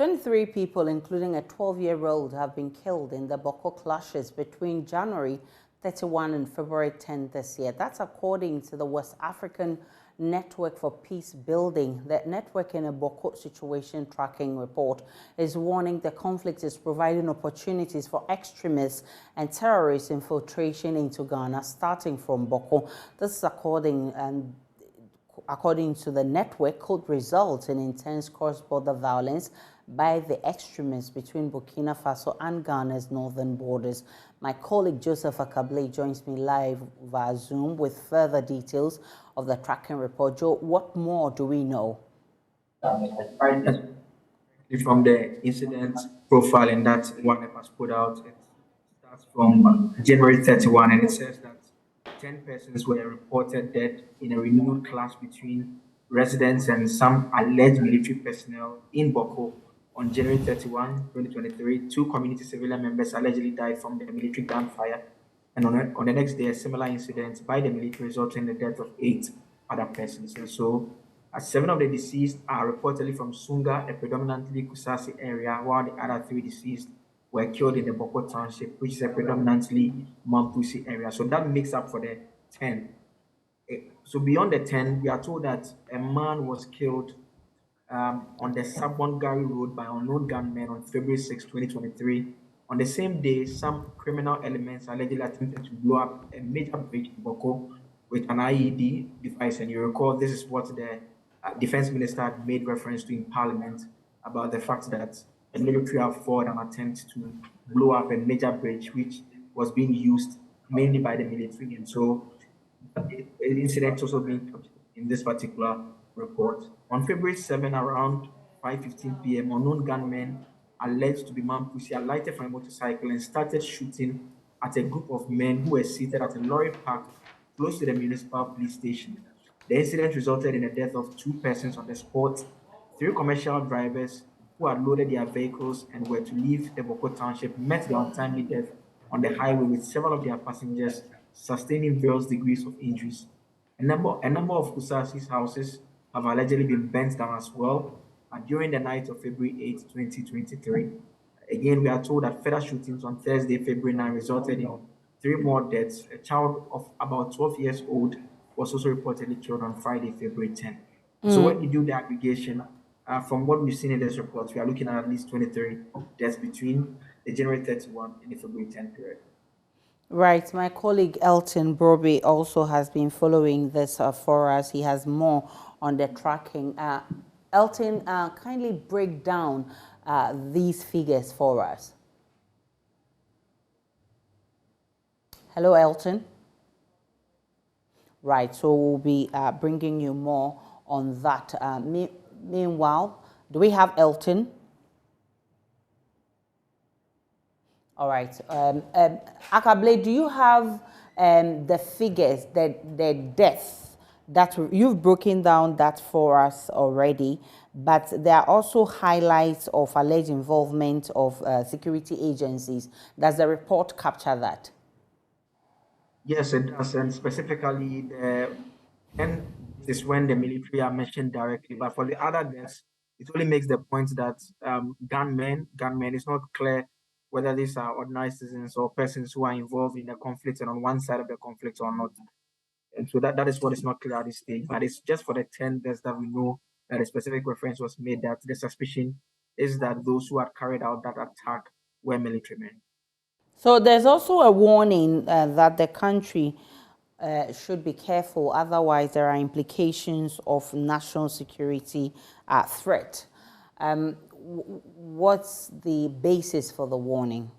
23 people, including a 12-year-old, have been killed in the Bawku clashes between January 31 and February 10 this year. That's according to the West African Network for Peace Building. The network, in a Bawku situation tracking report, is warning the conflict is providing opportunities for extremists and terrorist infiltration into Ghana, starting from Bawku. This is according to the network, could result in intense cross-border violence by the extremists between Burkina Faso and Ghana's northern borders. My colleague Joseph Akable joins me live via Zoom with further details of the tracking report. Joe, what more do we know? From the incident profiling that one has put out, it starts from January 31, and it says that 10 persons were reported dead in a renewed clash between residents and some alleged military personnel in Bawku on January 31, 2023. Two community civilian members allegedly died from the military gunfire, and on the next day, a similar incident by the military resulted in the death of 8 other persons. And so, 7 of the deceased are reportedly from Sunga, a predominantly Kusasi area, while the other 3 deceased were killed in the Bawku Township, which is a predominantly Mampusi area. So that makes up for the 10. So beyond the 10, we are told that a man was killed on the Sabongari Road by unknown gunmen on February 6, 2023. On the same day, some criminal elements allegedly attempted to blow up a major bridge in Bawku with an IED device. And you recall, this is what the defense minister had made reference to in Parliament about the fact that the military have fought an attempt to blow up a major bridge, which was being used mainly by the military. And so, the incident also being in this particular report. On February 7, around 5:15 p.m., unknown gunmen alleged to be Mampusi alighted from a motorcycle and started shooting at a group of men who were seated at a lorry park close to the municipal police station. The incident resulted in the death of 2 persons on the spot. 3 commercial drivers who had loaded their vehicles and were to leave the Bawku Township met their untimely death on the highway, with several of their passengers sustaining various degrees of injuries. A number of Kusasi's houses have allegedly been burnt down as well during the night of February 8, 2023. Again, we are told that further shootings on Thursday, February 9, resulted in 3 more deaths. A child of about 12 years old was also reportedly killed on Friday, February 10. So when you do the aggregation, from what we've seen in this report, we are looking at least 23 deaths between the January 31 and the February 10 period. Right. My colleague Elton Broby also has been following this for us. He has more on the tracking. Elton, kindly break down these figures for us. Hello, Elton. Right. So we'll be bringing you more on that. Meanwhile, do we have Elton? All right. Akable, do you have the figures, the deaths that you've broken down that for us already, but there are also highlights of alleged involvement of security agencies. Does the report capture that? Yes, it does, and specifically, and this is when the military are mentioned directly. But for the other deaths, it only makes the point that gunmen, it's not clear whether these are ordinary citizens or persons who are involved in the conflict and on one side of the conflict or not. And so that is what is not clear at this stage. But it's just for the 10 deaths that we know that a specific reference was made, that the suspicion is that those who had carried out that attack were military men. So there's also a warning that the country should be careful, otherwise there are implications of national security threat. What's the basis for the warning?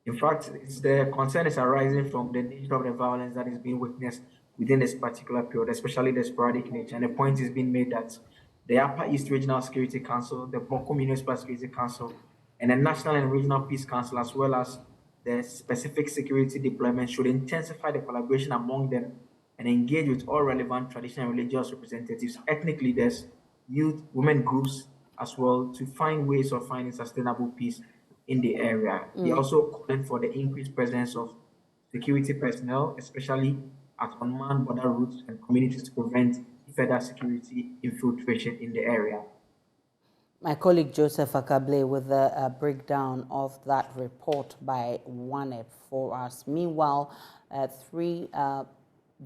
In fact, the concern is arising from the nature of the violence that is being witnessed within this particular period, especially the sporadic nature. And the point is being made that the Upper East Regional Security Council, the Bawku Municipal Security Council, and the National and Regional Peace Council, as well as the specific security deployment, should intensify the collaboration among them and engage with all relevant traditional and religious representatives, ethnic leaders, youth, women groups, as well, to find ways of finding sustainable peace in the area. They also calling for the increased presence of security personnel, especially at unmanned border routes and communities, to prevent further security infiltration in the area. My colleague Joseph Akable with a breakdown of that report by ONEP for us. Meanwhile, three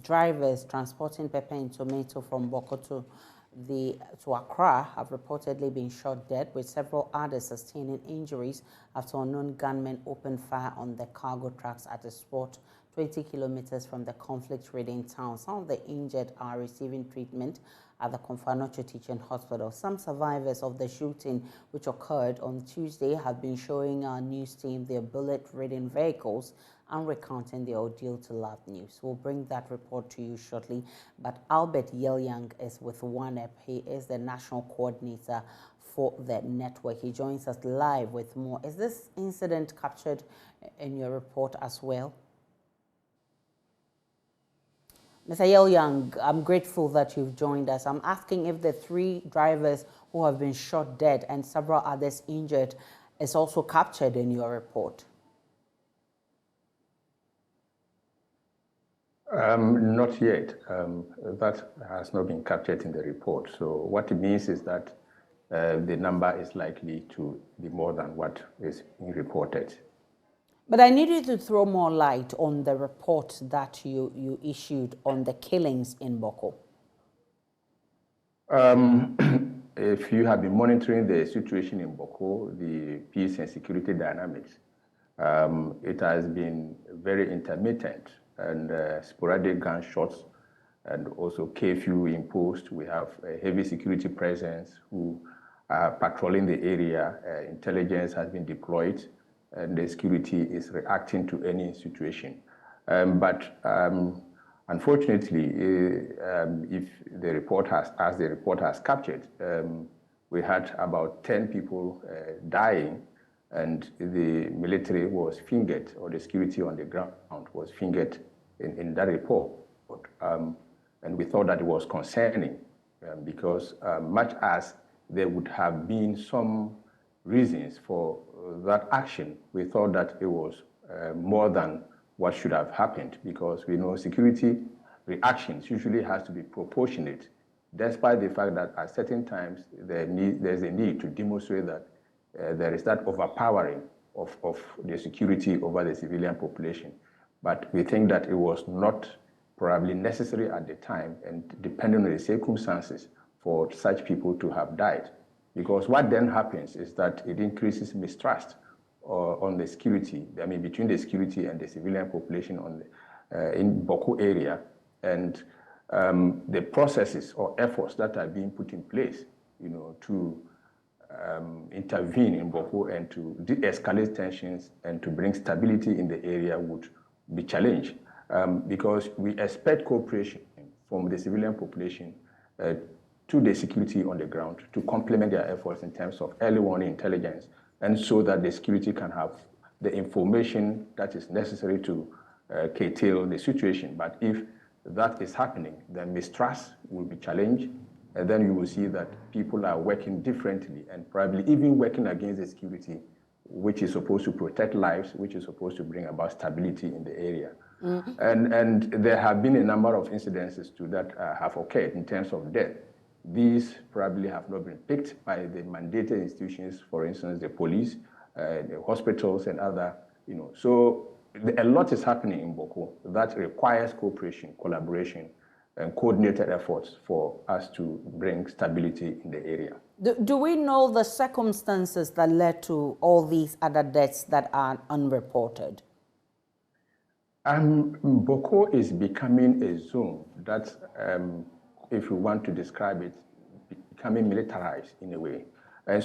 drivers transporting pepper and tomato from Boko to Accra have reportedly been shot dead, with several others sustaining injuries after unknown gunmen opened fire on the cargo trucks at a spot 20 kilometers from the conflict-ridden town. Some of the injured are receiving treatment at the Konfanocho Teaching Hospital. Some survivors of the shooting, which occurred on Tuesday, have been showing our news team their bullet-ridden vehicles and recounting the ordeal to Love News. We'll bring that report to you shortly. But Albert Yelyang is with ONEP. He is the national coordinator for the network. He joins us live with more. Is this incident captured in your report as well? Mr. Yelyang, I'm grateful that you've joined us. I'm asking if the three drivers who have been shot dead and several others injured is also captured in your report. Not yet. That has not been captured in the report. So what it means is that the number is likely to be more than what is being reported. But I need you to throw more light on the report that you issued on the killings in Boko. If you have been monitoring the situation in Boko, the peace and security dynamics, it has been very intermittent and sporadic gunshots, and also curfew imposed. We have a heavy security presence who are patrolling the area. Intelligence has been deployed, and the security is reacting to any situation. But unfortunately, if the report has captured, we had about 10 people dying, and the military was fingered, or the security on the ground was fingered in that report. And we thought that it was concerning because much as there would have been some reasons for that action, we thought that it was more than what should have happened, because we know security reactions usually has to be proportionate, despite the fact that at certain times there's a need to demonstrate that there is that overpowering of the security over the civilian population. But we think that it was not probably necessary at the time, and depending on the circumstances, for such people to have died. Because what then happens is that it increases mistrust on the security, I mean, between the security and the civilian population on the, in Boko area, and the processes or efforts that are being put in place, you know, to intervene in Boko and to de-escalate tensions and to bring stability in the area would be challenged, because we expect cooperation from the civilian population to the security on the ground to complement their efforts in terms of early warning intelligence, and so that the security can have the information that is necessary to curtail the situation. But if that is happening, then mistrust will be challenged, and then you will see that people are working differently and probably even working against the security, which is supposed to protect lives, which is supposed to bring about stability in the area. Mm-hmm. And there have been a number of incidences to that have occurred in terms of death. These probably have not been picked by the mandated institutions, for instance, the police, the hospitals, and other, you know. So a lot is happening in Boko that requires cooperation, collaboration, and coordinated efforts for us to bring stability in the area. Do we know the circumstances that led to all these other deaths that are unreported? Boko is becoming a zone that, if you want to describe it, becoming militarized in a way. And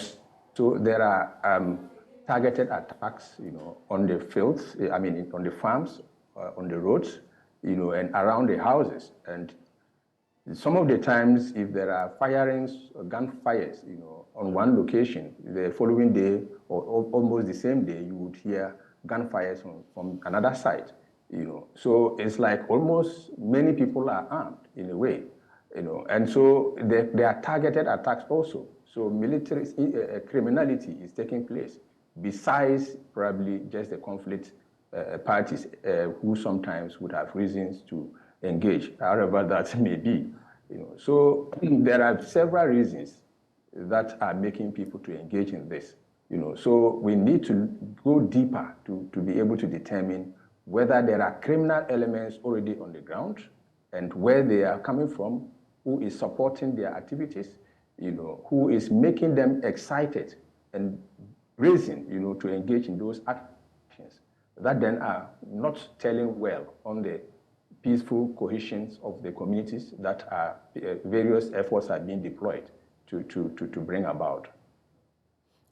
so there are targeted attacks, you know, on the fields, I mean, on the farms, on the roads, you know, and around the houses. And some of the times, if there are firings, gunfires, you know, on one location, the following day or almost the same day, you would hear gunfires from another side, you know. So it's like almost many people are armed in a way, you know, and so there are targeted attacks also. So military criminality is taking place, besides probably just the conflict parties who sometimes would have reasons to engage, however that may be. You know. So there are several reasons that are making people to engage in this. So we need to go deeper to be able to determine whether there are criminal elements already on the ground and where they are coming from, who is supporting their activities, who is making them excited and reason, to engage in those actions that then are not telling well on the peaceful cohesion of the communities that are various efforts are being deployed to bring about.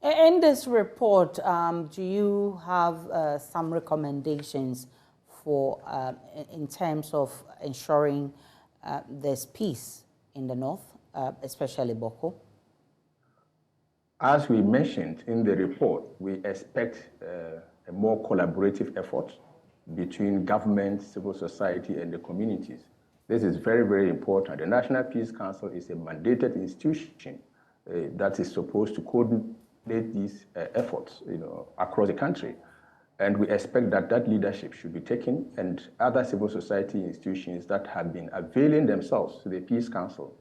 In this report, do you have some recommendations for in terms of ensuring there's peace in the north, especially Bawku? As we mentioned in the report, we expect a more collaborative effort between government, civil society, and the communities. This is very, very important. The National Peace Council is a mandated institution that is supposed to coordinate these efforts, across the country. And we expect that that leadership should be taken, and other civil society institutions that have been availing themselves to the Peace Council,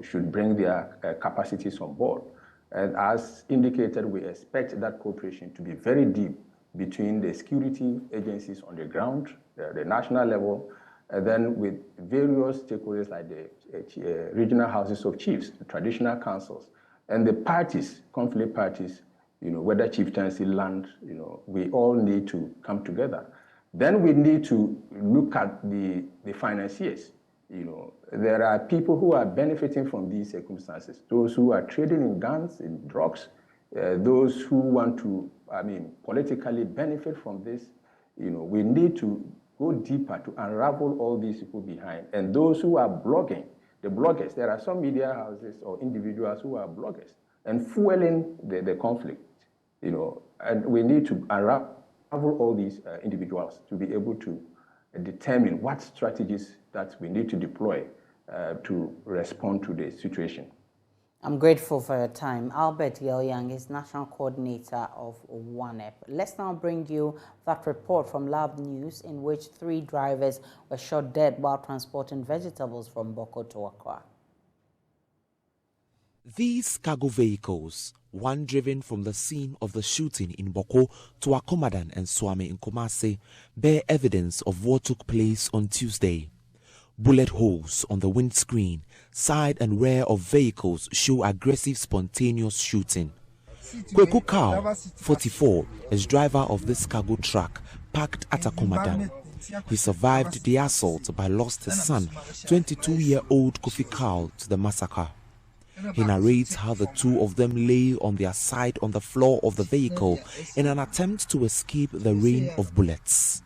should bring their capacities on board. And as indicated, we expect that cooperation to be very deep between the security agencies on the ground, the national level, and then with various stakeholders like the regional houses of chiefs, the traditional councils, and the parties, conflict parties, whether chieftaincy, land, we all need to come together. Then we need to look at the financiers. There are people who are benefiting from these circumstances, those who are trading in guns, in drugs, those who want to, politically benefit from this. We need to go deeper to unravel all these people behind. And those who are blogging, the bloggers, there are some media houses or individuals who are bloggers and fueling the conflict, and we need to unravel all these individuals to be able to determine what strategies that we need to deploy to respond to the situation. I'm grateful for your time. Albert Young is National Coordinator of ONEP. Let's now bring you that report from Lab News in which 3 drivers were shot dead while transporting vegetables from Bawku to Accra. These cargo vehicles, one driven from the scene of the shooting in Bawku to Akomadan and Swami in Kumasi, bear evidence of what took place on Tuesday. Bullet holes on the windscreen, side and rear of vehicles show aggressive, spontaneous shooting. Kweku Kao, 44, is driver of this cargo truck parked at Akomadan. He survived the assault but lost his son, 22-year-old Kofi Kao, to the massacre. He narrates how the two of them lay on their side on the floor of the vehicle in an attempt to escape the rain of bullets.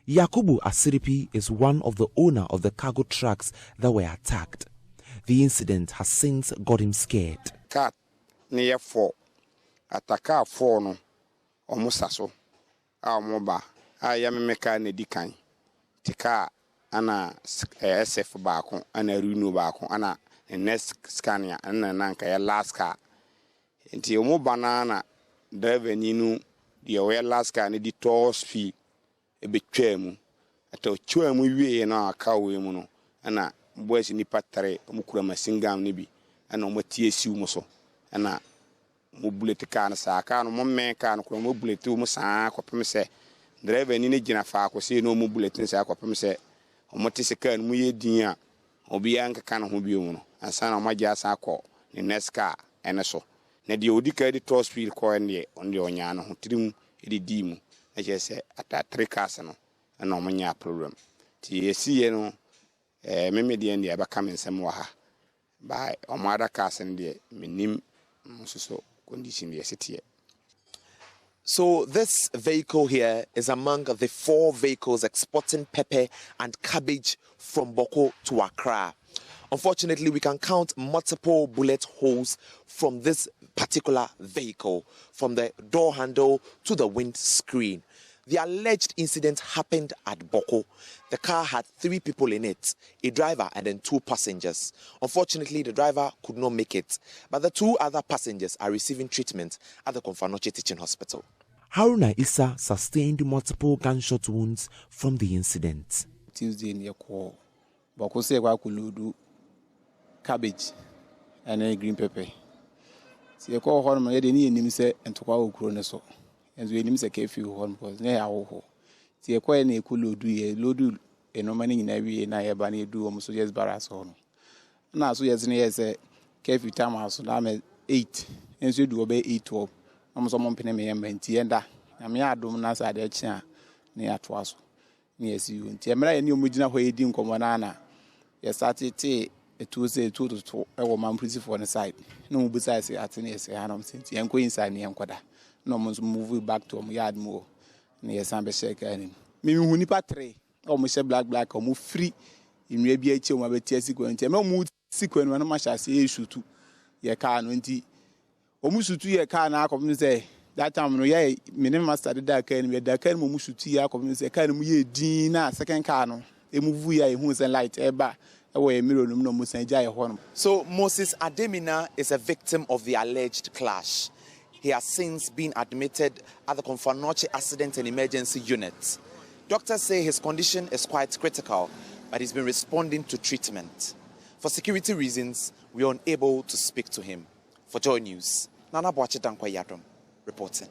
Yakubu Asiripi is one of the owner of the cargo trucks that were attacked. The incident has since got him scared. Cat near 4 ataka 4 no omusaso amoba ayamemeka na dikan tika ana SF baako ana Renault baako ana next Scania ana nanka ya last car nti omo banana driver ni nu de we last car ni di top speed ebetwam ato twam wie na aka we mu no ana boys ni patare omo kura masingam ni bi ana omo tie siw mo so ana mo bullet car na sa car no mo men car no kura mo bullet mo sa akopem se driver ni gina fa akwose no mo bullet se akopem se omo te se car mu ye din a obi anka kan ho bi mu no ansa na mo gya sa akọ ni next car ene so na de odika di top speed ko ne onde onya no ho tirim di mu na je se ata 3 cars no na omo nya problem ti esiye no meme de ndi aba kam nsem wa ha ba omo ada cars ndi menim mususo condition de setiye. So this vehicle here is among the 4 vehicles exporting pepper and cabbage from Bawku to Accra. Unfortunately, we can count multiple bullet holes from this particular vehicle, from the door handle to the windscreen. The alleged incident happened at Bawku. The car had 3 people in it, a driver and then 2 passengers. Unfortunately, the driver could not make it, but the 2 other passengers are receiving treatment at the Komfanoche Teaching Hospital. Haruna Issa sustained multiple gunshot wounds from the incident. Tuesday in your call, Bawku say Wakuludu cabbage and green pepper. See a call home, I didn't even say and to our chronoso. And we didn't say few home was near our home. See a coin a kulu do a lodu a no money in every and I a bunny do almost just barras on. Now, so yes, near say, curfew time house, I'm 8, and so do obey 8:12. I'm someone penny me and tienda. I'm ya dominas at the chair near Twasso. Yes, you and Tiamra and you Mujina where you didn't come on. Yes, started a Tuesday 2 to a woman pretty for the side. No, besides, I think I don't think I'm going inside the Anquada. No one's moving back to a yard more near Samba Shaker. Maybe Hunipa tray, almost black, or move free in maybe a chill, my sequence. No mood sequence when much I say issue to your car 20. Almost 2 year car now, come say that time. No, yeah, minimum started that can be that can move to 2 year, come say, can we Dina, second car no, a movie who's a light, eba. So Moses Ademina is a victim of the alleged clash. He has since been admitted at the Komfanoche Accident and Emergency Unit. Doctors say his condition is quite critical, but he's been responding to treatment. For security reasons, we are unable to speak to him. For Joy News, Nana Boache Dankwa Yadom reporting.